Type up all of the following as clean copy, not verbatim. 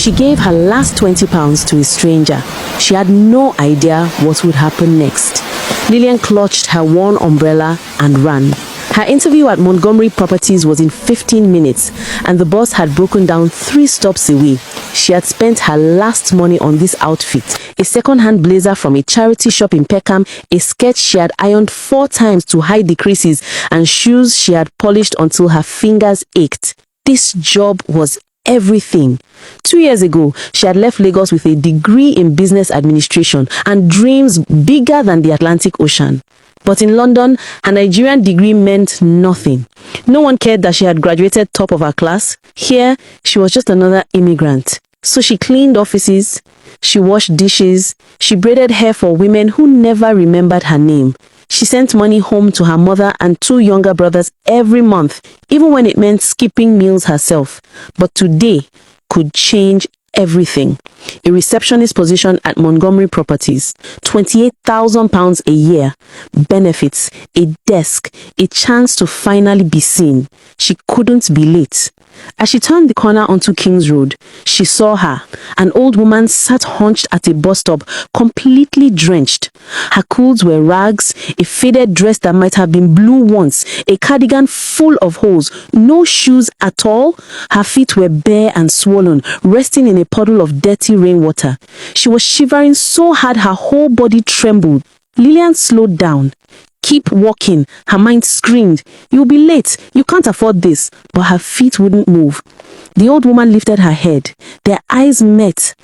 She gave her last £20 to a stranger. She had no idea what would happen next. Lilian clutched her worn umbrella and ran. Her interview at Montgomery Properties was in 15 minutes, and the boss had broken down 3 stops away. She had spent her last money on this outfit: a second-hand blazer from a charity shop in Peckham, a skirt she had ironed 4 times to hide the creases, and shoes she had polished until her fingers ached. This job was everything. 2 years ago, she had left Lagos with a degree in business administration and dreams bigger than the Atlantic Ocean. But in London, her Nigerian degree meant nothing. No one cared that she had graduated top of her class. Here, she was just another immigrant. So she cleaned offices, she washed dishes, she braided hair for women who never remembered her name. She sent money home to her mother and 2 younger brothers every month, even when it meant skipping meals herself. But today could change everything. A receptionist position at Montgomery Properties, £28,000 a year, benefits, a desk, a chance to finally be seen. She couldn't be late. As she turned the corner onto King's Road, she saw her. An old woman sat hunched at a bus stop, completely drenched. Her clothes were rags, a faded dress that might have been blue once, a cardigan full of holes, no shoes at all. Her feet were bare and swollen, resting in a puddle of dirty rainwater. She was shivering so hard her whole body trembled. Lilian slowed down. "Keep walking," her mind screamed. "You'll be late. You can't afford this." But her feet wouldn't move. The old woman lifted her head. Their eyes met.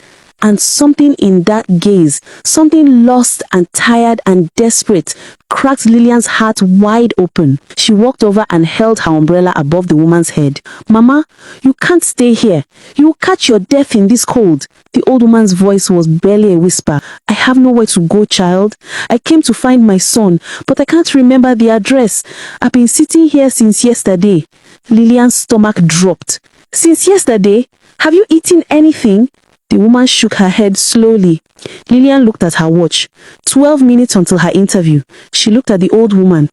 And something in that gaze, something lost and tired and desperate, cracked Lilian's heart wide open. She walked over and held her umbrella above the woman's head. "Mama, you can't stay here. You will catch your death in this cold." The old woman's voice was barely a whisper. "I have nowhere to go, child. I came to find my son, but I can't remember the address. I've been sitting here since yesterday." Lilian's stomach dropped. "Since yesterday? Have you eaten anything?" The woman shook her head slowly. Lilian looked at her watch. 12 minutes until her interview. She looked at the old woman.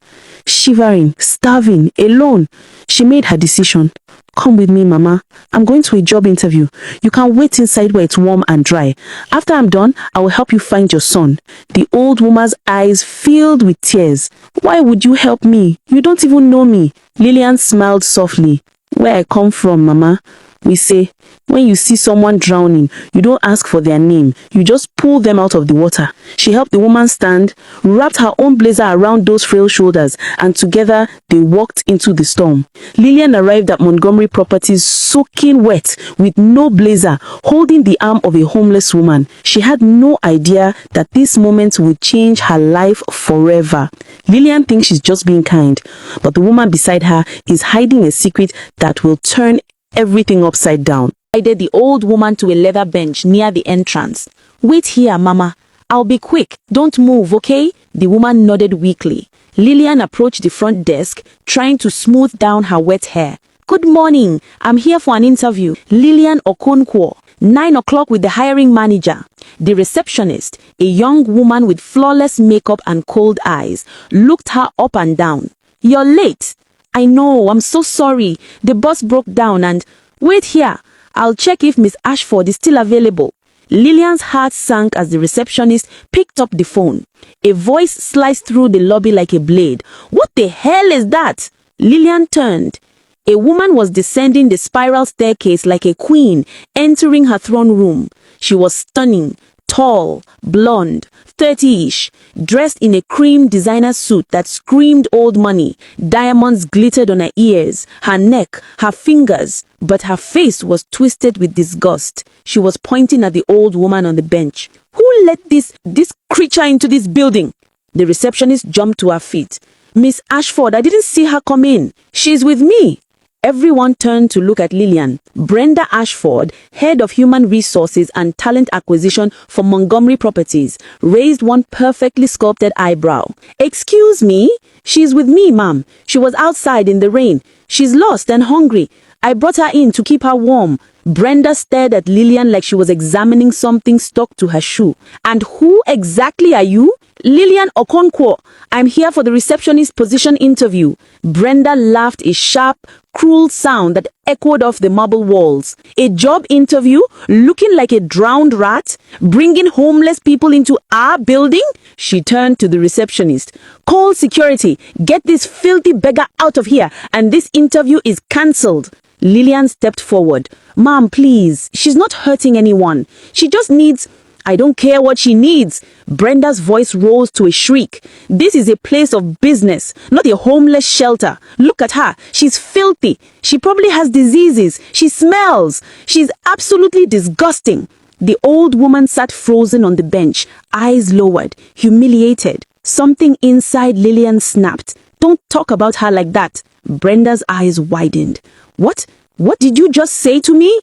Shivering, starving, alone. She made her decision. "Come with me, Mama. I'm going to a job interview. You can wait inside where it's warm and dry. After I'm done, I will help you find your son." The old woman's eyes filled with tears. "Why would you help me? You don't even know me." Lilian smiled softly. "Where I come from, Mama, we say, when you see someone drowning, you don't ask for their name. You just pull them out of the water." She helped the woman stand, wrapped her own blazer around those frail shoulders, and together they walked into the storm. Lilian arrived at Montgomery Properties soaking wet, with no blazer, holding the arm of a homeless woman. She had no idea that this moment would change her life forever. Lilian thinks she's just being kind, but the woman beside her is hiding a secret that will turn everything upside down. I guided the old woman to a leather bench near the entrance. "Wait here, Mama. I'll be quick. Don't move, okay?" The woman nodded weakly. Lilian approached the front desk, trying to smooth down her wet hair. "Good morning. I'm here for an interview. Lilian Okonkwo, 9 o'clock with the hiring manager." The receptionist, a young woman with flawless makeup and cold eyes, looked her up and down. "You're late." "I know, I'm so sorry. The bus broke down and—" "Wait here. I'll check if Miss Ashford is still available." Lilian's heart sank as the receptionist picked up the phone. A voice sliced through the lobby like a blade. "What the hell is that?" Lilian turned. A woman was descending the spiral staircase like a queen, entering her throne room. She was stunning, tall, blonde, 30-ish, dressed in a cream designer suit that screamed old money. Diamonds glittered on her ears, her neck, her fingers, but her face was twisted with disgust. She was pointing at the old woman on the bench. "Who let this creature into this building?" The receptionist jumped to her feet. "Miss Ashford, I didn't see her come in. She's with me." Everyone turned to look at Lilian. Brenda Ashford, head of human resources and talent acquisition for Montgomery Properties, raised one perfectly sculpted eyebrow. "Excuse me? She's with me, ma'am. She was outside in the rain. She's lost and hungry. I brought her in to keep her warm." Brenda stared at Lilian like she was examining something stuck to her shoe. "And who exactly are you?" "Lilian Okonkwo. I'm here for the receptionist position interview." Brenda laughed, a sharp, cruel sound that echoed off the marble walls. "A job interview? Looking like a drowned rat? Bringing homeless people into our building?" She turned to the receptionist. "Call security. Get this filthy beggar out of here, and this interview is cancelled." Lilian stepped forward. "Ma'am, please. She's not hurting anyone. She just needs—" "I don't care what she needs." Brenda's voice rose to a shriek. "This is a place of business, not a homeless shelter. Look at her. She's filthy. She probably has diseases. She smells. She's absolutely disgusting." The old woman sat frozen on the bench, eyes lowered, humiliated. Something inside Lilian snapped. "Don't talk about her like that." Brenda's eyes widened. What? What did you just say to me?"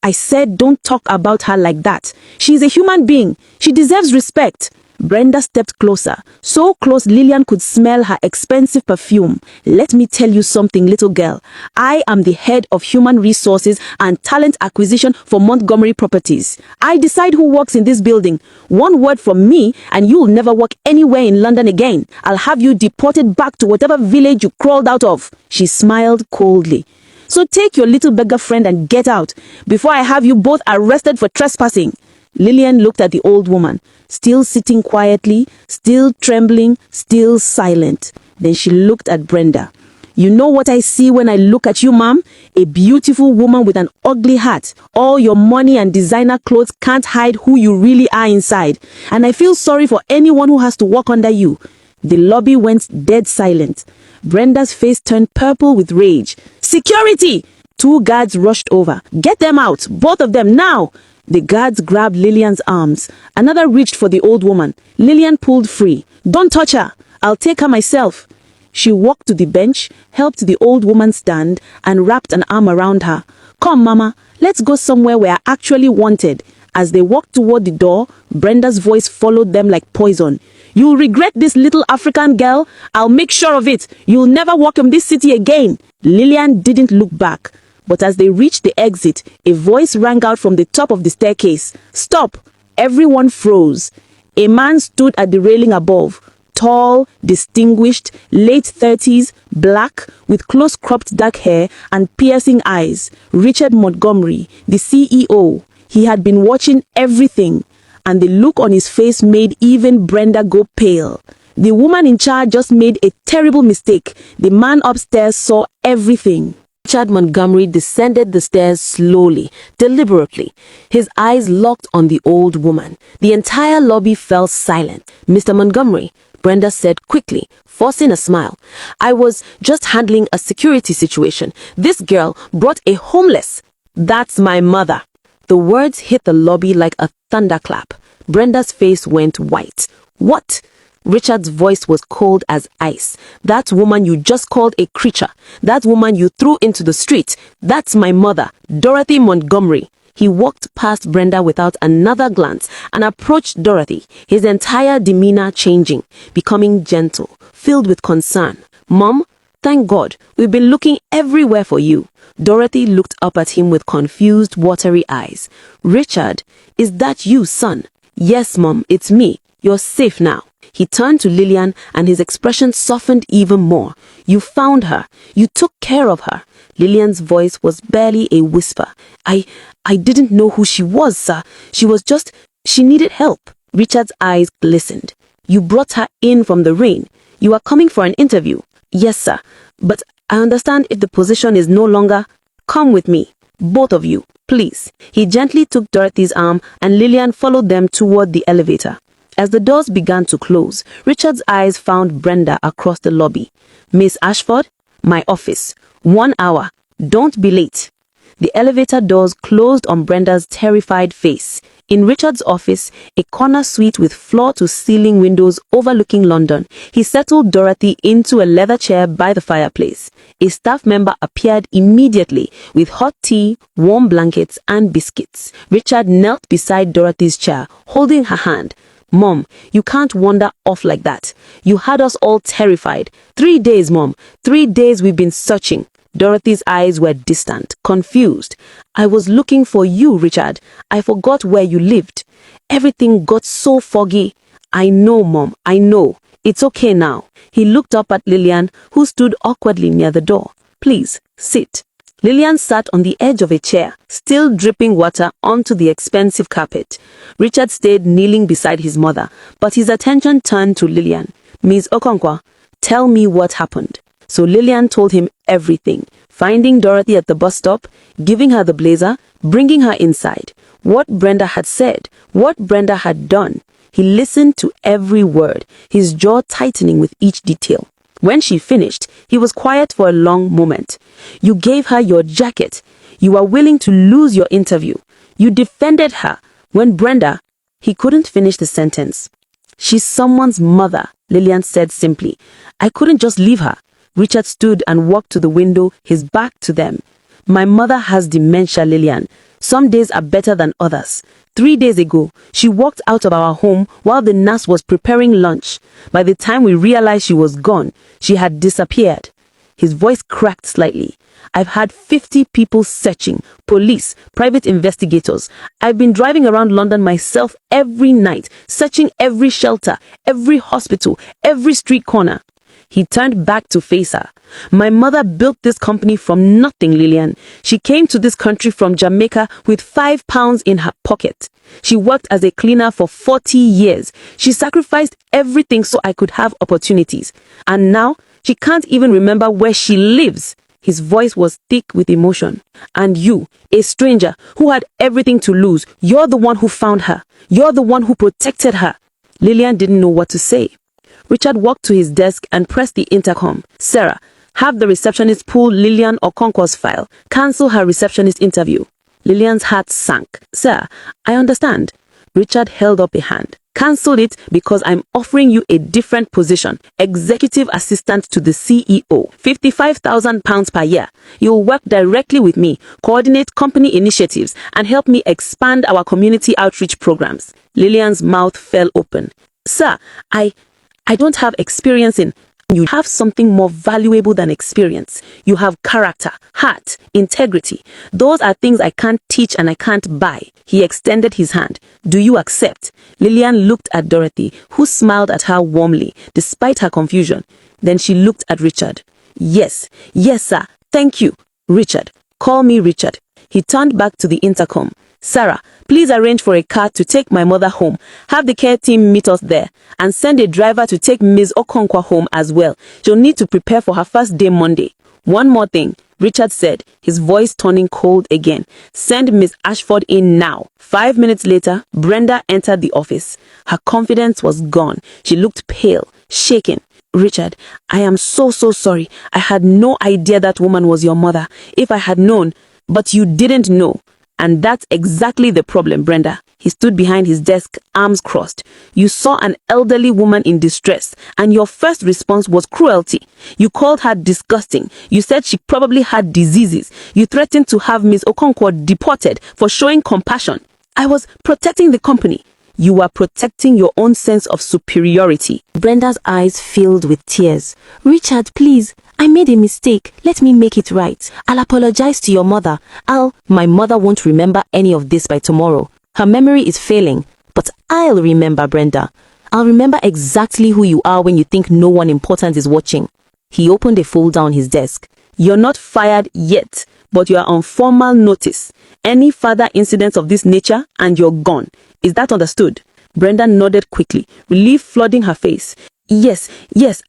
"I said don't talk about her like that. She's a human being. She deserves respect." Brenda stepped closer, so close Lilian could smell her expensive perfume. "Let me tell you something, little girl. I am the head of human resources and talent acquisition for Montgomery Properties. I decide who works in this building. One word from me and you'll never work anywhere in London again. I'll have you deported back to whatever village you crawled out of." She smiled coldly. "So take your little beggar friend and get out before I have you both arrested for trespassing." Lilian looked at the old woman, still sitting quietly, still trembling, still silent. Then she looked at Brenda. "You know what I see when I look at you, ma'am? A beautiful woman with an ugly heart. All your money and designer clothes can't hide who you really are inside. And I feel sorry for anyone who has to walk under you." The lobby went dead silent. Brenda's face turned purple with rage. "Security!" 2 guards rushed over. "Get them out, both of them, now!" The guards grabbed Lilian's arms. Another reached for the old woman. Lilian pulled free. "Don't touch her. I'll take her myself." She walked to the bench, helped the old woman stand, and wrapped an arm around her. "Come, Mama, let's go somewhere we're actually wanted." As they walked toward the door, Brenda's voice followed them like poison. "You'll regret this, little African girl. I'll make sure of it. You'll never walk in this city again." Lilian didn't look back. But as they reached the exit, a voice rang out from the top of the staircase. "Stop!" Everyone froze. A man stood at the railing above. Tall, distinguished, late 30s, black, with close-cropped dark hair and piercing eyes. Richard Montgomery, the CEO. He had been watching everything, and the look on his face made even Brenda go pale. The woman in charge just made a terrible mistake. The man upstairs saw everything. Richard Montgomery descended the stairs slowly, deliberately. His eyes locked on the old woman. The entire lobby fell silent. "Mr. Montgomery," Brenda said quickly, forcing a smile, "I was just handling a security situation. This girl brought a homeless—" "That's my mother." The words hit the lobby like a thunderclap. Brenda's face went white. "What?" Richard's voice was cold as ice. "That woman you just called a creature. That woman you threw into the street. That's my mother, Dorothy Montgomery." He walked past Brenda without another glance and approached Dorothy, his entire demeanor changing, becoming gentle, filled with concern. "Mom, thank God, we've been looking everywhere for you." Dorothy looked up at him with confused, watery eyes. "Richard, is that you, son?" "Yes, Mom, it's me. You're safe now." He turned to Lilian and his expression softened even more. "You found her. You took care of her." Lilian's voice was barely a whisper. I didn't know who she was, sir. She needed help." Richard's eyes glistened. "You brought her in from the rain. You are coming for an interview." "Yes, sir. But I understand if the position is no longer—" "Come with me. Both of you, please." He gently took Dorothy's arm and Lilian followed them toward the elevator. As the doors began to close, Richard's eyes found Brenda across the lobby. "Miss Ashford, my office. 1 hour. Don't be late." The elevator doors closed on Brenda's terrified face. In Richard's office, a corner suite with floor-to-ceiling windows overlooking London, he settled Dorothy into a leather chair by the fireplace. A staff member appeared immediately with hot tea, warm blankets, and biscuits. Richard knelt beside Dorothy's chair, holding her hand. "Mom, you can't wander off like that. You had us all terrified. 3 days, Mom. 3 days we've been searching." Dorothy's eyes were distant, confused. "I was looking for you, Richard. I forgot where you lived. Everything got so foggy." "I know, Mom, I know. It's okay now." He looked up at Lilian, who stood awkwardly near the door. "Please, sit." Lilian sat on the edge of a chair, still dripping water onto the expensive carpet. Richard stayed kneeling beside his mother, but his attention turned to Lilian. "Miss Okonkwo, tell me what happened." So Lilian told him everything, finding Dorothy at the bus stop, giving her the blazer, bringing her inside, what Brenda had said, what Brenda had done. He listened to every word, his jaw tightening with each detail. When she finished, he was quiet for a long moment. "You gave her your jacket. You were willing to lose your interview. You defended her. When Brenda..." He couldn't finish the sentence. "She's someone's mother," Lilian said simply. "I couldn't just leave her." Richard stood and walked to the window, his back to them. "My mother has dementia, Lilian. Some days are better than others. 3 days ago, she walked out of our home while the nurse was preparing lunch. By the time we realized she was gone, she had disappeared." His voice cracked slightly. "I've had 50 people searching, police, private investigators. I've been driving around London myself every night, searching every shelter, every hospital, every street corner." He turned back to face her. "My mother built this company from nothing, Lilian. She came to this country from Jamaica with £5 in her pocket. She worked as a cleaner for 40 years. She sacrificed everything so I could have opportunities. And now, she can't even remember where she lives." His voice was thick with emotion. "And you, a stranger who had everything to lose, you're the one who found her. You're the one who protected her." Lilian didn't know what to say. Richard walked to his desk and pressed the intercom. "Sarah, have the receptionist pull Lilian Okonkwo's file. Cancel her receptionist interview." Lilian's heart sank. "Sir, I understand." Richard held up a hand. "Cancel it because I'm offering you a different position. Executive assistant to the CEO. £55,000 per year. You'll work directly with me, coordinate company initiatives, and help me expand our community outreach programs." Lilian's mouth fell open. "Sir, I don't have experience in..." "You have something more valuable than experience. You have character, heart, integrity. Those are things I can't teach and I can't buy." He extended his hand. "Do you accept?" Lilian looked at Dorothy, who smiled at her warmly, despite her confusion. Then she looked at Richard. Yes, sir. Thank you. Richard. Call me Richard." He turned back to the intercom. "Sarah, please arrange for a car to take my mother home. Have the care team meet us there. And send a driver to take Ms. Okonkwo home as well. She'll need to prepare for her first day Monday. One more thing," Richard said, his voice turning cold again. "Send Miss Ashford in now." 5 minutes later, Brenda entered the office. Her confidence was gone. She looked pale, shaken. "Richard, I am so sorry. I had no idea that woman was your mother. If I had known..." "But you didn't know. And that's exactly the problem, Brenda." He stood behind his desk, arms crossed. "You saw an elderly woman in distress, and your first response was cruelty. You called her disgusting. You said she probably had diseases. You threatened to have Miss Okonkwo deported for showing compassion. I was protecting the company." "You were protecting your own sense of superiority." Brenda's eyes filled with tears. "Richard, please. I made a mistake. Let me make it right. I'll apologize to your mother. My mother won't remember any of this by tomorrow. Her memory is failing. But I'll remember, Brenda. I'll remember exactly who you are when you think no one important is watching." He opened a folder on his desk. "You're not fired yet, but you are on formal notice. Any further incidents of this nature and you're gone. Is that understood?" Brenda nodded quickly, relief flooding her face. Yes,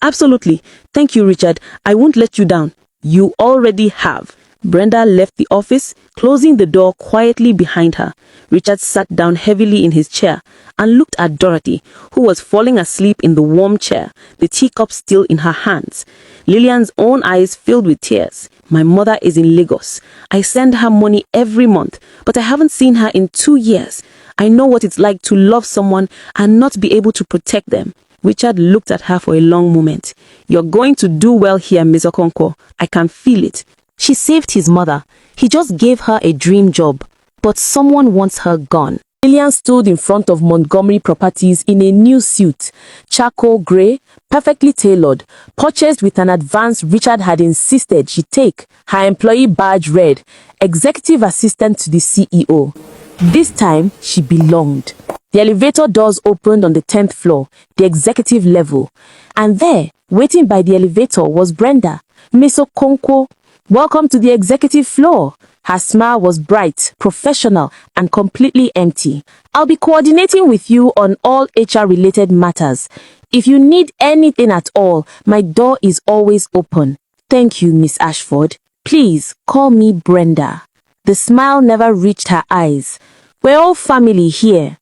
absolutely. Thank you, Richard. I won't let you down." "You already have." Brenda left the office, closing the door quietly behind her. Richard sat down heavily in his chair and looked at Dorothy, who was falling asleep in the warm chair, the teacup still in her hands. Lilian's own eyes filled with tears. "My mother is in Lagos. I send her money every month, but I haven't seen her in 2 years. I know what it's like to love someone and not be able to protect them." Richard looked at her for a long moment. "You're going to do well here, Miss Okonkwo. I can feel it." She saved his mother. He just gave her a dream job. But someone wants her gone. Lilian stood in front of Montgomery Properties in a new suit, charcoal grey, perfectly tailored, purchased with an advance Richard had insisted she take. Her employee badge read, Executive Assistant to the CEO. This time, she belonged. The elevator doors opened on the 10th floor, the executive level. And there, waiting by the elevator, was Brenda. Miss Okonkwo, welcome to the executive floor. Her smile was bright, professional, and completely empty. I'll be coordinating with you on all HR-related matters. If you need anything at all, my door is always open. Thank you, Miss Ashford. Please, call me Brenda. The smile never reached her eyes. We're all family here.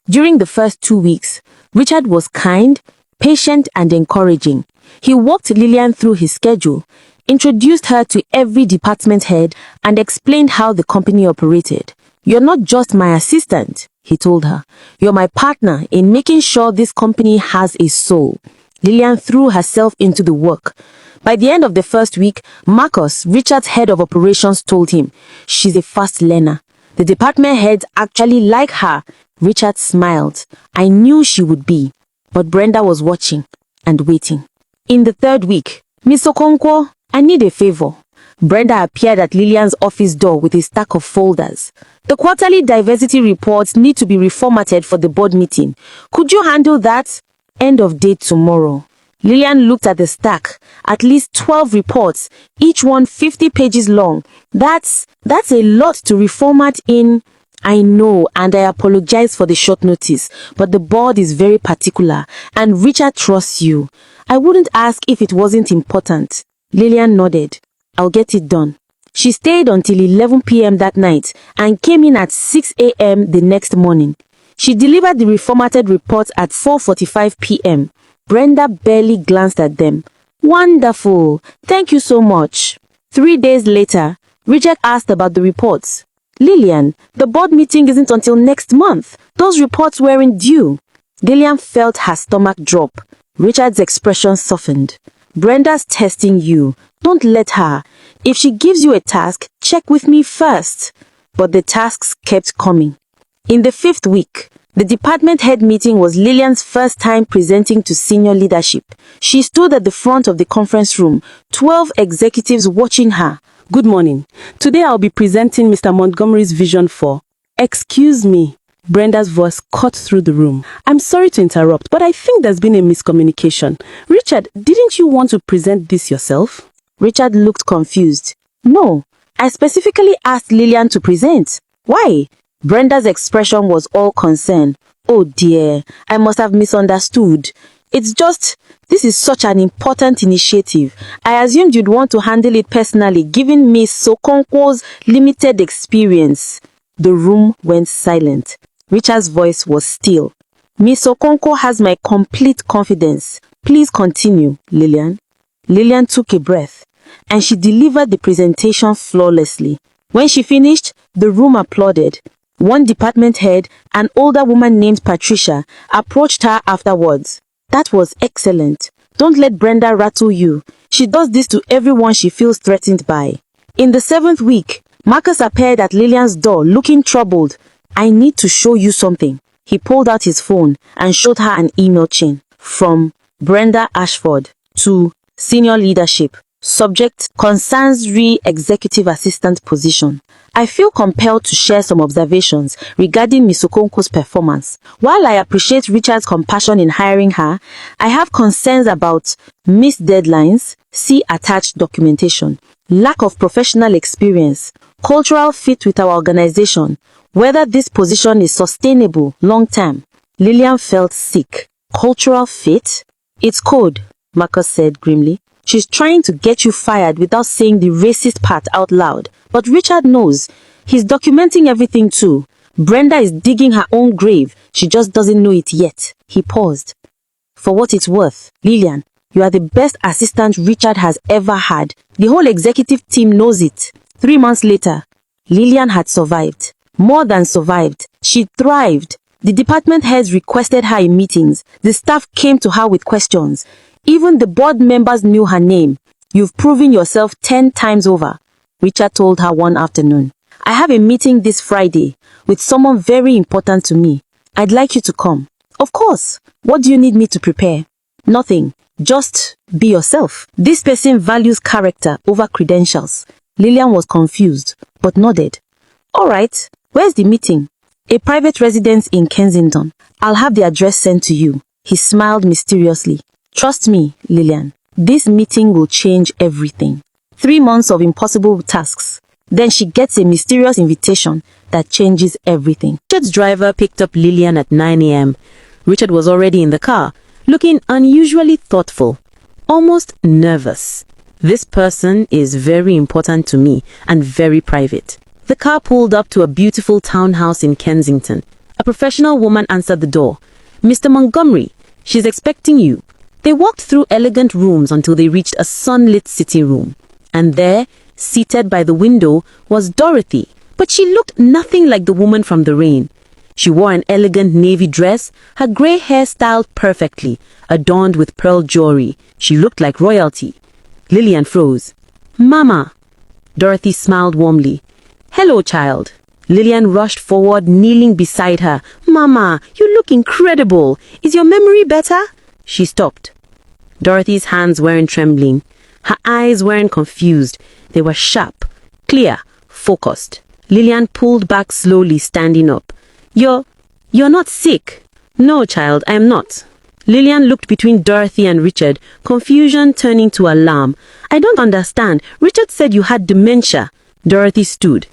During the first 2 weeks, Richard was kind, patient, and encouraging. He walked Lilian through his schedule, introduced her to every department head, and explained how the company operated. You're not just my assistant, he told her. You're my partner in making sure this company has a soul. Lilian threw herself into the work. By the end of the first week, Marcus, Richard's head of operations, told him, she's a fast learner. The department heads actually like her. Richard smiled. I knew she would be. But Brenda was watching and waiting. In the third week, Miss Okonkwo, I need a favor. Brenda appeared at Lilian's office door with a stack of folders. The quarterly diversity reports need to be reformatted for the board meeting. Could you handle that? End of day tomorrow. Lilian looked at the stack. At least 12 reports, each one 50 pages long. That's a lot to reformat in. I know, and I apologize for the short notice, but the board is very particular, and Richard trusts you. I wouldn't ask if it wasn't important. Lilian nodded. I'll get it done. She stayed until 11 p.m. that night and came in at 6 a.m. the next morning. She delivered the reformatted reports at 4:45 p.m. Brenda barely glanced at them. Wonderful. Thank you so much. 3 days later, Richard asked about the reports. Lilian, the board meeting isn't until next month. Those reports weren't due. Lilian felt her stomach drop. Richard's expression softened. Brenda's testing you. Don't let her. If she gives you a task, check with me first. But the tasks kept coming. In the 5th week, the department head meeting was Lilian's first time presenting to senior leadership. She stood at the front of the conference room, 12 executives watching her. Good morning. Today I'll be presenting Mr. Montgomery's vision for... Excuse me. Brenda's voice cut through the room. I'm sorry to interrupt, but I think there's been a miscommunication. Richard, didn't you want to present this yourself? Richard looked confused. No, I specifically asked Lilian to present. Why? Brenda's expression was all concern. Oh dear, I must have misunderstood. It's just, this is such an important initiative. I assumed you'd want to handle it personally, given Miss Okonkwo's limited experience. The room went silent. Richard's voice was still. Miss Okonkwo has my complete confidence. Please continue, Lilian. Lilian took a breath, and she delivered the presentation flawlessly. When she finished, the room applauded. One department head, an older woman named Patricia, approached her afterwards. That was excellent. Don't let Brenda rattle you. She does this to everyone she feels threatened by. In the 7th week, Marcus appeared at Lilian's door looking troubled. I need to show you something. He pulled out his phone and showed her an email chain. From Brenda Ashford to Senior Leadership. Subject concerns re-executive assistant position. I feel compelled to share some observations regarding Miss Okonkwo's performance. While I appreciate Richard's compassion in hiring her, I have concerns about missed deadlines, see attached documentation, lack of professional experience, cultural fit with our organization, whether this position is sustainable long-term. Lilian felt sick. Cultural fit? It's code, Marcus said grimly. She's trying to get you fired without saying the racist part out loud. But Richard knows. He's documenting everything too. Brenda is digging her own grave. She just doesn't know it yet. He paused. For what it's worth, Lilian, you are the best assistant Richard has ever had. The whole executive team knows it. 3 months later, Lilian had survived. More than survived. She thrived. The department heads requested her in meetings. The staff came to her with questions. Even the board members knew her name. You've proven yourself 10 times over, Richard told her one afternoon. I have a meeting this Friday. with someone very important to me. I'd like you to come. Of course. What do you need me to prepare? Nothing. Just be yourself. This person values character over credentials. Lilian was confused, but nodded. All right. Where's the meeting? A private residence in Kensington. I'll have the address sent to you. He smiled mysteriously. Trust me, Lilian. This meeting will change everything. 3 months of impossible tasks. Then she gets a mysterious invitation that changes everything. Richard's driver picked up Lilian at 9 a.m. Richard was already in the car, looking unusually thoughtful, almost nervous. This person is very important to me and very private. The car pulled up to a beautiful townhouse in Kensington. A professional woman answered the door. Mr. Montgomery, she's expecting you. They walked through elegant rooms until they reached a sunlit sitting room. And there, seated by the window, was Dorothy, but she looked nothing like the woman from the rain. She wore an elegant navy dress, her grey hair styled perfectly, adorned with pearl jewelry. She looked like royalty. Lilian froze. Mama! Dorothy smiled warmly. Hello, child. Lilian rushed forward, kneeling beside her. Mama, you look incredible. Is your memory better? She stopped. Dorothy's hands weren't trembling. Her eyes weren't confused. They were sharp, clear, focused. Lilian pulled back slowly, standing up. You're not sick. No, child, I am not. Lilian looked between Dorothy and Richard, confusion turning to alarm. I don't understand. Richard said you had dementia. Dorothy stood.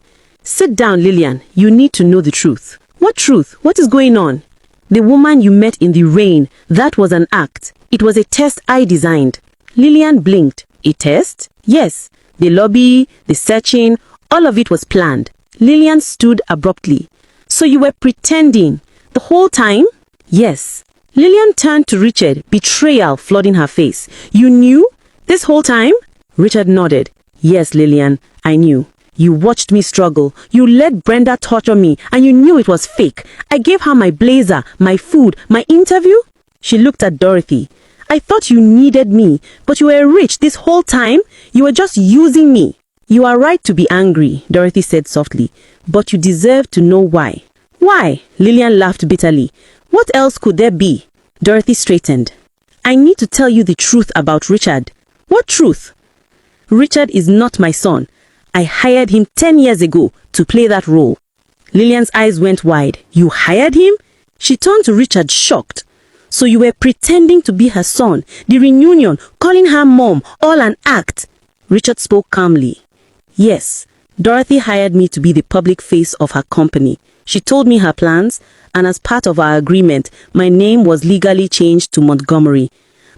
Sit down, Lilian. You need to know the truth. What truth? What is going on? The woman you met in the rain, that was an act. It was a test I designed. Lilian blinked. A test? Yes. The lobby, the searching, all of it was planned. Lilian stood abruptly. So you were pretending the whole time? Yes. Lilian turned to Richard, betrayal flooding her face. You knew this whole time? Richard nodded. Yes, Lilian, I knew. You watched me struggle. You let Brenda torture me, and you knew it was fake. I gave her my blazer, my food, my interview. She looked at Dorothy. I thought you needed me, but you were rich this whole time. You were just using me. You are right to be angry, Dorothy said softly, but you deserve to know why. Why? Lilian laughed bitterly. What else could there be? Dorothy straightened. I need to tell you the truth about Richard. What truth? Richard is not my son. I hired him 10 years ago to play that role. Lilian's eyes went wide. You hired him? She turned to Richard, shocked. So you were pretending to be her son, the reunion, calling her mom, all an act. Richard spoke calmly. Yes, Dorothy hired me to be the public face of her company. She told me her plans, and as part of our agreement, my name was legally changed to Montgomery.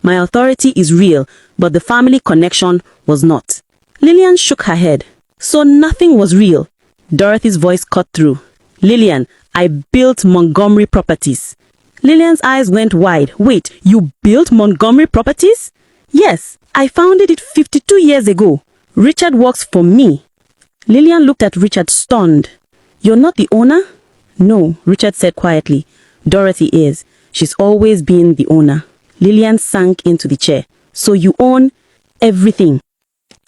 My authority is real, but the family connection was not. Lilian shook her head. So nothing was real. Dorothy's voice cut through. Lilian, I built Montgomery Properties. Lilian's eyes went wide. Wait, you built Montgomery Properties? Yes, I founded it 52 years ago. Richard works for me. Lilian looked at Richard, stunned. You're not the owner? No, Richard said quietly. Dorothy is. She's always been the owner. Lilian sank into the chair. So you own everything?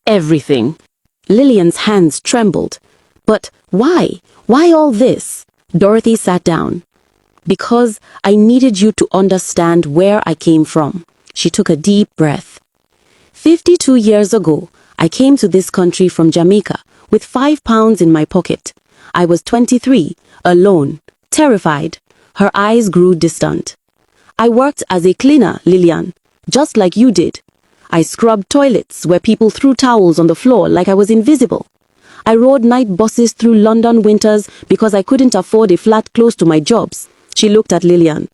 Everything. Lilian's hands trembled. But why? Why all this? Dorothy sat down. Because I needed you to understand where I came from. She took a deep breath. 52 years ago, I came to this country from Jamaica with £5 in my pocket. I was 23, alone, terrified. Her eyes grew distant. I worked as a cleaner, Lilian, just like you did. I scrubbed toilets where people threw towels on the floor like I was invisible. I rode night buses through London winters because I couldn't afford a flat close to my jobs. She looked at Lilian.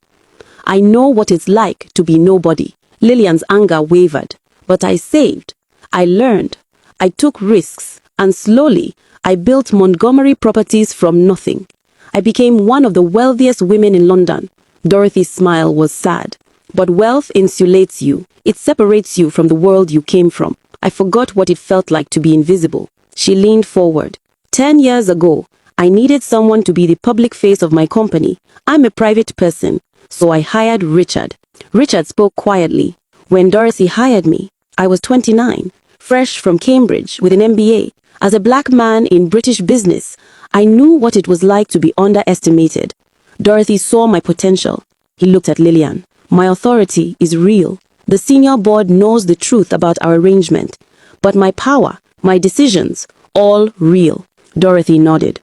I know what it's like to be nobody. Lilian's anger wavered. But I saved. I learned. I took risks. And slowly, I built Montgomery Properties from nothing. I became one of the wealthiest women in London. Dorothy's smile was sad. But wealth insulates you. It separates you from the world you came from. I forgot what it felt like to be invisible. She leaned forward. 10 years ago, I needed someone to be the public face of my company. I'm a private person, so I hired Richard. Richard spoke quietly. When Dorothy hired me, I was 29, fresh from Cambridge with an MBA. As a black man in British business, I knew what it was like to be underestimated. Dorothy saw my potential. He looked at Lilian. My authority is real. The senior board knows the truth about our arrangement. But my power, my decisions, all real. Dorothy nodded.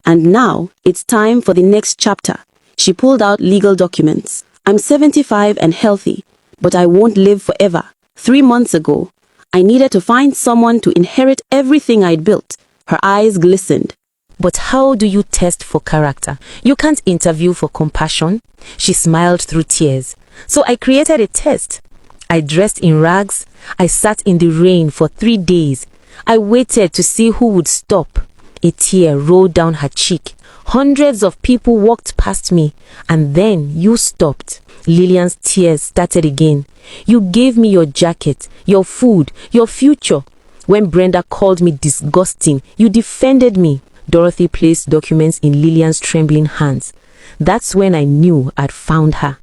And now, it's time for the next chapter. She pulled out legal documents. I'm 75 and healthy, but I won't live forever. 3 months ago, I needed to find someone to inherit everything I'd built. Her eyes glistened. But how do you test for character? You can't interview for compassion. She smiled through tears. So I created a test. I dressed in rags. I sat in the rain for 3 days. I waited to see who would stop. A tear rolled down her cheek. Hundreds of people walked past me, and then you stopped. Lilian's tears started again. You gave me your jacket, your food, your future. When Brenda called me disgusting, you defended me. Dorothy placed documents in Lilian's trembling hands. That's when I knew I'd found her.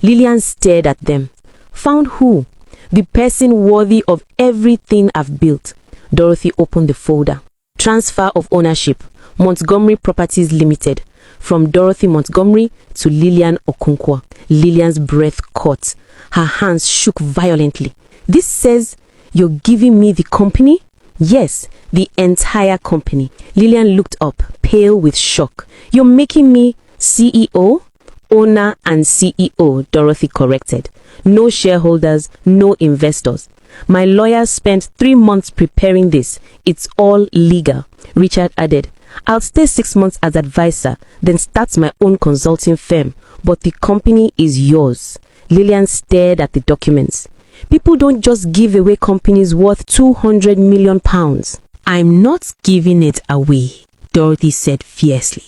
Lilian stared at them. Found who? The person worthy of everything I've built. Dorothy opened the folder. Transfer of ownership. Montgomery Properties Limited. From Dorothy Montgomery to Lilian Okonkwo. Lilian's breath caught. Her hands shook violently. This says you're giving me the company? Yes, the entire company. Lilian looked up, pale with shock. You're making me CEO? Owner and CEO, Dorothy corrected. No shareholders, no investors. My lawyers spent 3 months preparing this. It's all legal. Richard added, I'll stay 6 months as advisor, then start my own consulting firm. But the company is yours. Lilian stared at the documents. People don't just give away companies worth £200 million. I'm not giving it away, Dorothy said fiercely.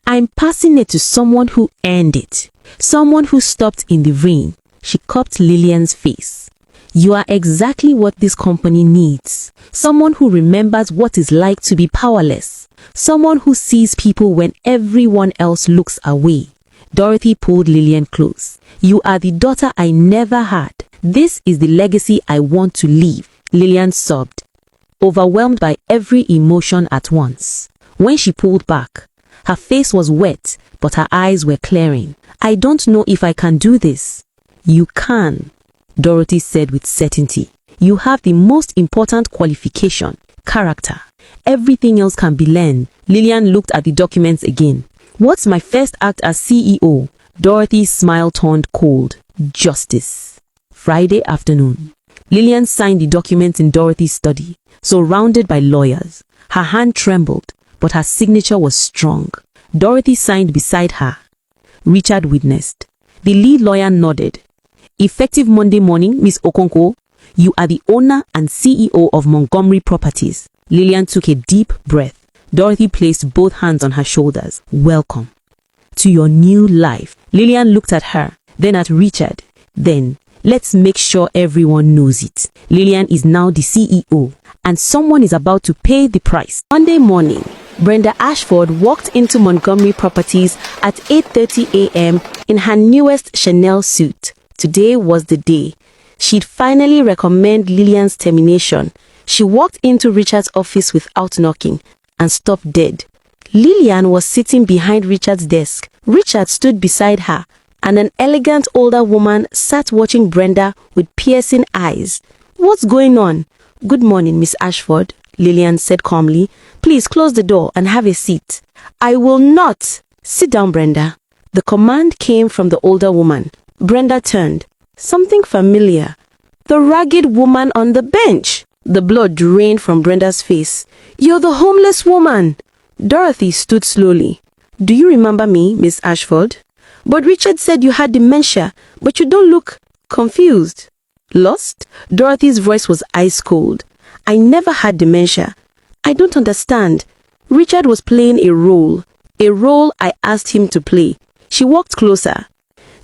I'm passing it to someone who earned it. Someone who stopped in the rain. She cupped Lilian's face. You are exactly what this company needs. Someone who remembers what it's like to be powerless. Someone who sees people when everyone else looks away. Dorothy pulled Lilian close. You are the daughter I never had. This is the legacy I want to leave. Lilian sobbed, overwhelmed by every emotion at once. When she pulled back, her face was wet, but her eyes were clearing. I don't know if I can do this. You can, Dorothy said with certainty. You have the most important qualification, character. Everything else can be learned. Lilian looked at the documents again. What's my first act as CEO? Dorothy's smile turned cold. Justice. Friday afternoon. Lilian signed the documents in Dorothy's study, surrounded by lawyers. Her hand trembled, but her signature was strong. Dorothy signed beside her. Richard witnessed. The lead lawyer nodded. Effective Monday morning, Miss Okonkwo, you are the owner and CEO of Montgomery Properties. Lilian took a deep breath. Dorothy placed both hands on her shoulders. Welcome to your new life. Lilian looked at her, then at Richard. Then, let's make sure everyone knows it. Lilian is now the CEO, and someone is about to pay the price. Monday morning, Brenda Ashford walked into Montgomery Properties at 8:30 a.m. in her newest Chanel suit. Today was the day. She'd finally recommend Lilian's termination. She walked into Richard's office without knocking and stopped dead. Lilian was sitting behind Richard's desk. Richard stood beside her, and an elegant older woman sat watching Brenda with piercing eyes. What's going on? Good morning, Miss Ashford, Lilian said calmly. Please close the door and have a seat. I will not. Sit down, Brenda. The command came from the older woman. Brenda turned. Something familiar. The ragged woman on the bench. The blood drained from Brenda's face. You're the homeless woman. Dorothy stood slowly. Do you remember me, Miss Ashford? But Richard said you had dementia, but you don't look confused. Lost? Dorothy's voice was ice cold. I never had dementia. I don't understand. Richard was playing a role I asked him to play. She walked closer.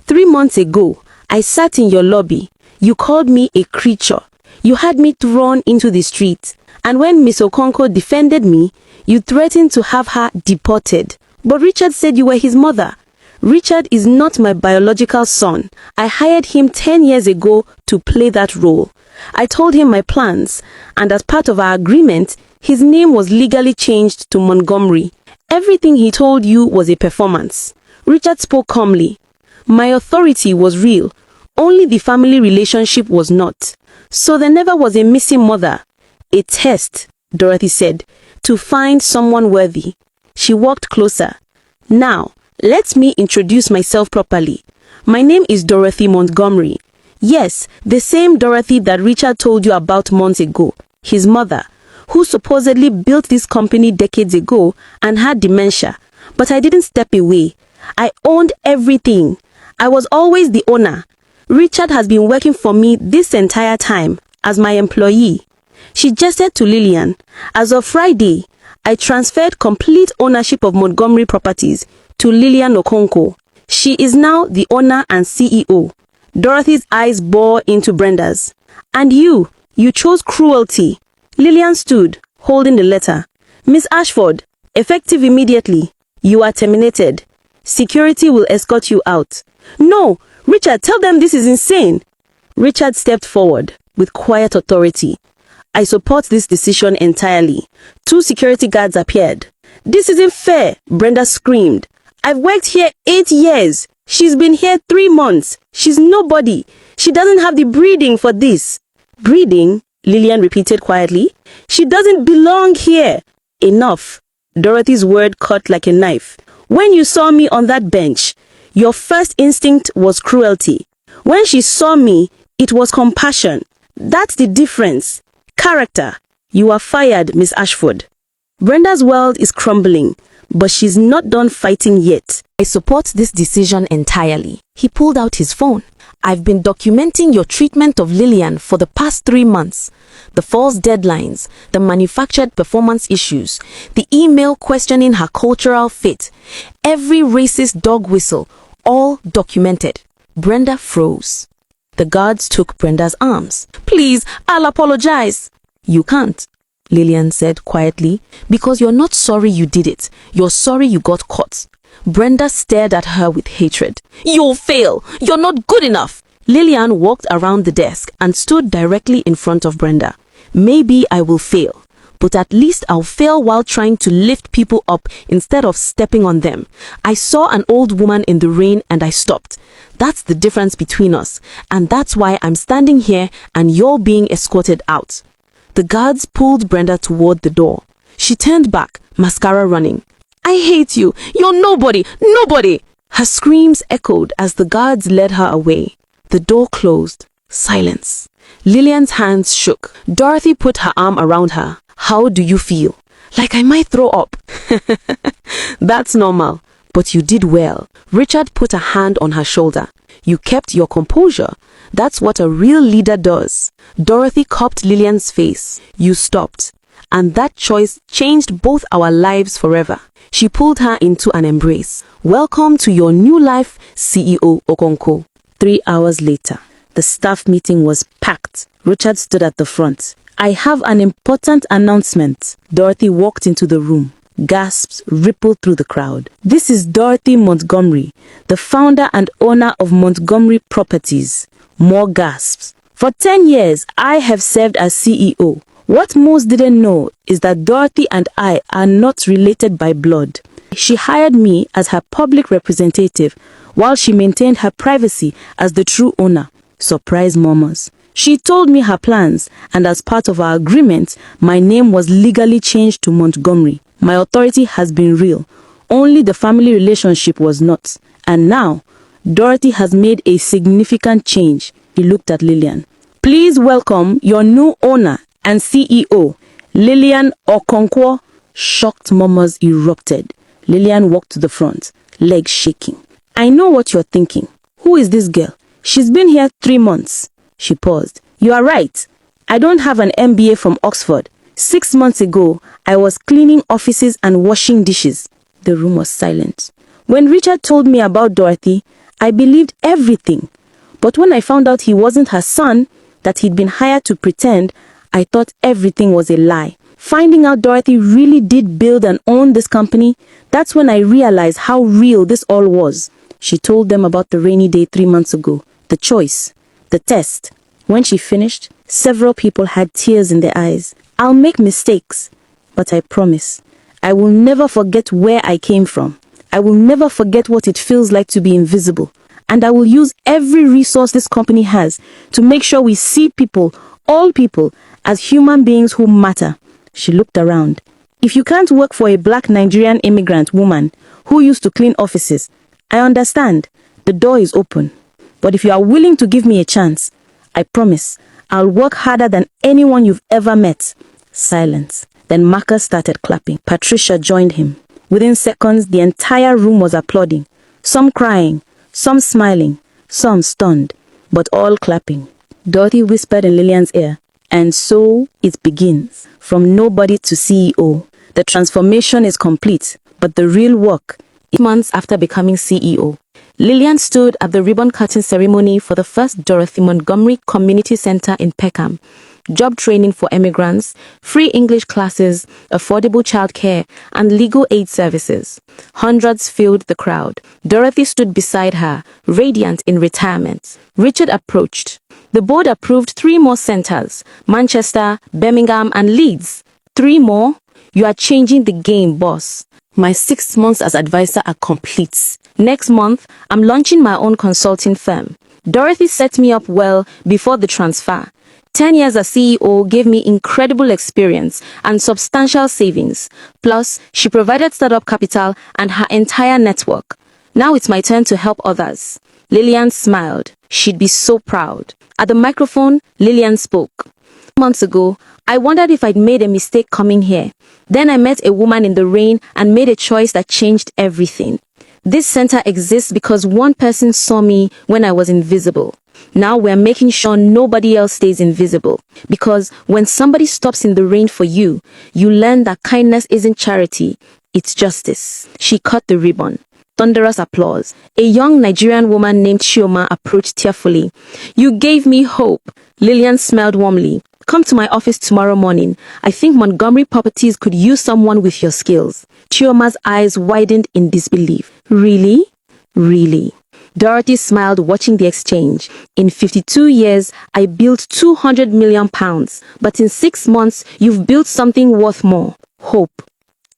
3 months ago, I sat in your lobby. You called me a creature. You had me thrown into the street. And when Miss Okonkwo defended me, you threatened to have her deported. But Richard said you were his mother. Richard is not my biological son. I hired him 10 years ago to play that role. I told him my plans, and as part of our agreement, his name was legally changed to Montgomery. Everything he told you was a performance. Richard spoke calmly. My authority was real. Only the family relationship was not. So there never was a missing mother. A test, Dorothy said, to find someone worthy. She walked closer. Now, let me introduce myself properly. My name is Dorothy Montgomery. Yes, the same Dorothy that Richard told you about months ago. His mother, who supposedly built this company decades ago and had dementia. But I didn't step away. I owned everything. I was always the owner. Richard has been working for me this entire time as my employee. She gestured to Lilian. As of Friday, I transferred complete ownership of Montgomery Properties to Lilian Okonkwo. She is now the owner and CEO. Dorothy's eyes bore into Brenda's. And you chose cruelty. Lilian stood, holding the letter. Miss Ashford, effective immediately. You are terminated. Security will escort you out. No, Richard, tell them this is insane. Richard stepped forward with quiet authority. I support this decision entirely. 2 security guards appeared. This isn't fair, Brenda screamed. I've worked here 8 years. She's been here 3 months. She's nobody. She doesn't have the breeding for this. Breeding? Lilian repeated quietly. She doesn't belong here. Enough. Dorothy's word cut like a knife. When you saw me on that bench, your first instinct was cruelty. When she saw me, it was compassion. That's the difference. Character. You are fired, Miss Ashford. Brenda's world is crumbling, but she's not done fighting yet. I support this decision entirely. He pulled out his phone. I've been documenting your treatment of Lilian for the past 3 months. The false deadlines, the manufactured performance issues, the email questioning her cultural fit, every racist dog whistle, all documented. Brenda froze. The guards took Brenda's arms. Please, I'll apologize. You can't, Lilian said quietly, because you're not sorry you did it. You're sorry you got caught. Brenda stared at her with hatred. You'll fail. You're not good enough. Lilian walked around the desk and stood directly in front of Brenda. Maybe I will fail, but at least I'll fail while trying to lift people up instead of stepping on them. I saw an old woman in the rain and I stopped. That's the difference between us, and that's why I'm standing here and you're being escorted out. The guards pulled Brenda toward the door. She turned back, mascara running. I hate you. You're nobody. Nobody. Her screams echoed as the guards led her away. The door closed. Silence. Lilian's hands shook. Dorothy put her arm around her. How do you feel? Like I might throw up. That's normal. But you did well. Richard put a hand on her shoulder. You kept your composure. That's what a real leader does. Dorothy cupped Lilian's face. You stopped. And that choice changed both our lives forever. She pulled her into an embrace. Welcome to your new life, CEO Okonkwo. 3 hours later, the staff meeting was packed. Richard stood at the front. I have an important announcement. Dorothy walked into the room. Gasps rippled through the crowd. This is Dorothy Montgomery, the founder and owner of Montgomery Properties. More gasps. For 10 years, I have served as CEO. What most didn't know is that Dorothy and I are not related by blood. She hired me as her public representative while she maintained her privacy as the true owner. Surprise murmurs. She told me her plans, and as part of our agreement, my name was legally changed to Montgomery. My authority has been real. Only the family relationship was not. And now, Dorothy has made a significant change. He looked at Lilian. Please welcome your new owner and CEO, Lilian Okonkwo. Shocked murmurs erupted. Lilian walked to the front, legs shaking. I know what you're thinking. Who is this girl? She's been here 3 months. She paused. You are right. I don't have an MBA from Oxford. 6 months ago, I was cleaning offices and washing dishes. The room was silent. When Richard told me about Dorothy, I believed everything. But when I found out he wasn't her son, that he'd been hired to pretend, I thought everything was a lie. Finding out Dorothy really did build and own this company, that's when I realized how real this all was. She told them about the rainy day 3 months ago, the choice, the test. When she finished, several people had tears in their eyes. I'll make mistakes, but I promise, I will never forget where I came from. I will never forget what it feels like to be invisible. And I will use every resource this company has to make sure we see people, all people, as human beings who matter. She looked around. If you can't work for a black Nigerian immigrant woman who used to clean offices, I understand. The door is open. But if you are willing to give me a chance, I promise I'll work harder than anyone you've ever met. Silence. Then Marcus started clapping. Patricia joined him. Within seconds, the entire room was applauding. Some crying, some smiling, some stunned, but all clapping. Dorothy whispered in Lilian's ear, and so it begins. From nobody to CEO. The transformation is complete, but the real work. Months after becoming CEO, Lilian stood at the ribbon-cutting ceremony for the first Dorothy Montgomery Community Center in Peckham. Job training for immigrants, free English classes, affordable childcare, and legal aid services. Hundreds filled the crowd. Dorothy stood beside her, radiant in retirement. Richard approached. The board approved 3 more centers, Manchester, Birmingham, and Leeds. 3 more? You are changing the game, boss. My 6 months as advisor are complete. Next month, I'm launching my own consulting firm. Dorothy set me up well before the transfer. 10 years as CEO gave me incredible experience and substantial savings. Plus, she provided startup capital and her entire network. Now it's my turn to help others. Lilian smiled. She'd be so proud. At the microphone, Lilian spoke. Months ago, I wondered if I'd made a mistake coming here. Then I met a woman in the rain and made a choice that changed everything. This center exists because one person saw me when I was invisible. Now we're making sure nobody else stays invisible. Because when somebody stops in the rain for you, you learn that kindness isn't charity, it's justice. She cut the ribbon. Thunderous applause. A young Nigerian woman named Chioma approached tearfully. You gave me hope. Lilian smiled warmly. Come to my office tomorrow morning. I think Montgomery Properties could use someone with your skills. Chioma's eyes widened in disbelief. Really? Really? Dorothy smiled, watching the exchange. In 52 years, I built £200 million. But in 6 months, you've built something worth more. Hope.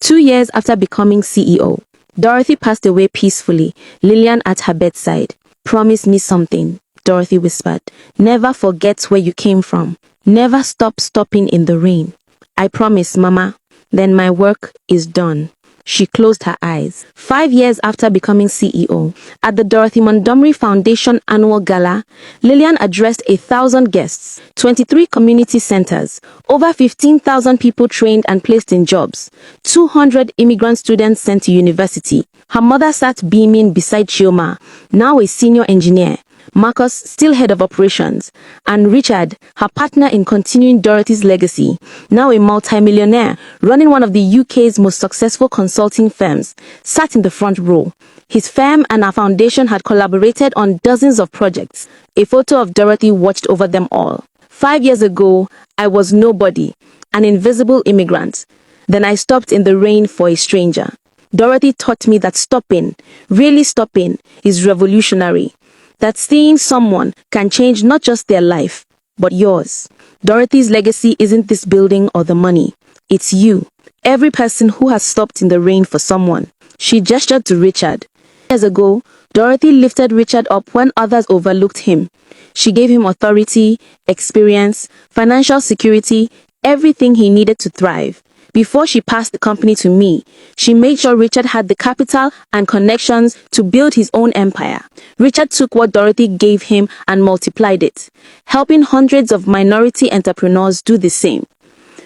2 years after becoming CEO, Dorothy passed away peacefully, Lilian at her bedside. Promise me something, Dorothy whispered. Never forget where you came from. Never stop stopping in the rain. I promise, Mama. Then my work is done. She closed her eyes. 5 years after becoming CEO, at the Dorothy Montgomery Foundation Annual Gala, Lilian addressed 1,000 guests, 23 community centers, over 15,000 people trained and placed in jobs, 200 immigrant students sent to university. Her mother sat beaming beside Chioma, now a senior engineer. Marcus, still head of operations, and Richard, her partner in continuing Dorothy's legacy, now a multimillionaire running one of the UK's most successful consulting firms, sat in the front row. His firm and our foundation had collaborated on dozens of projects. A photo of Dorothy watched over them all. 5 years ago, I was nobody, an invisible immigrant. Then I stopped in the rain for a stranger. Dorothy taught me that stopping, really stopping, is revolutionary. That seeing someone can change not just their life, but yours. Dorothy's legacy isn't this building or the money. It's you. Every person who has stopped in the rain for someone. She gestured to Richard. Years ago, Dorothy lifted Richard up when others overlooked him. She gave him authority, experience, financial security, everything he needed to thrive. Before she passed the company to me, she made sure Richard had the capital and connections to build his own empire. Richard took what Dorothy gave him and multiplied it, helping hundreds of minority entrepreneurs do the same.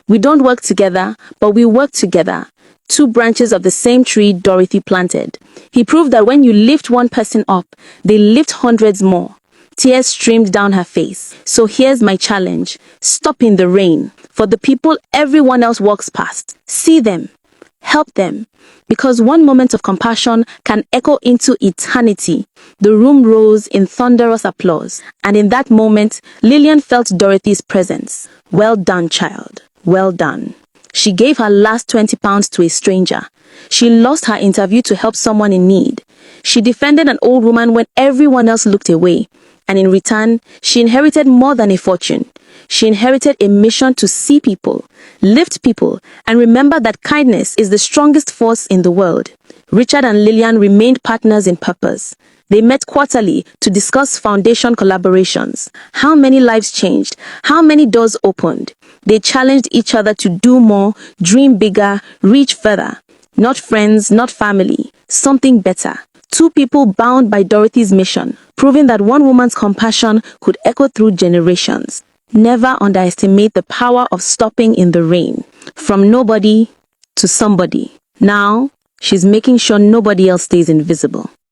We don't work together, but we work together. 2 branches of the same tree Dorothy planted. He proved that when you lift one person up, they lift hundreds more. Tears streamed down her face. So here's my challenge. Stop in the rain. For the people everyone else walks past. See them. Help them. Because one moment of compassion can echo into eternity. The room rose in thunderous applause. And in that moment, Lilian felt Dorothy's presence. Well done, child. Well done. She gave her last £20 to a stranger. She lost her interview to help someone in need. She defended an old woman when everyone else looked away. And in return, she inherited more than a fortune. She inherited a mission to see people, lift people, and remember that kindness is the strongest force in the world. Richard and Lilian remained partners in purpose. They met quarterly to discuss foundation collaborations. How many lives changed? How many doors opened? They challenged each other to do more, dream bigger, reach further. Not friends, not family, something better. Two people bound by Dorothy's mission, proving that one woman's compassion could echo through generations. Never underestimate the power of stopping in the rain. From nobody to somebody. Now, she's making sure nobody else stays invisible.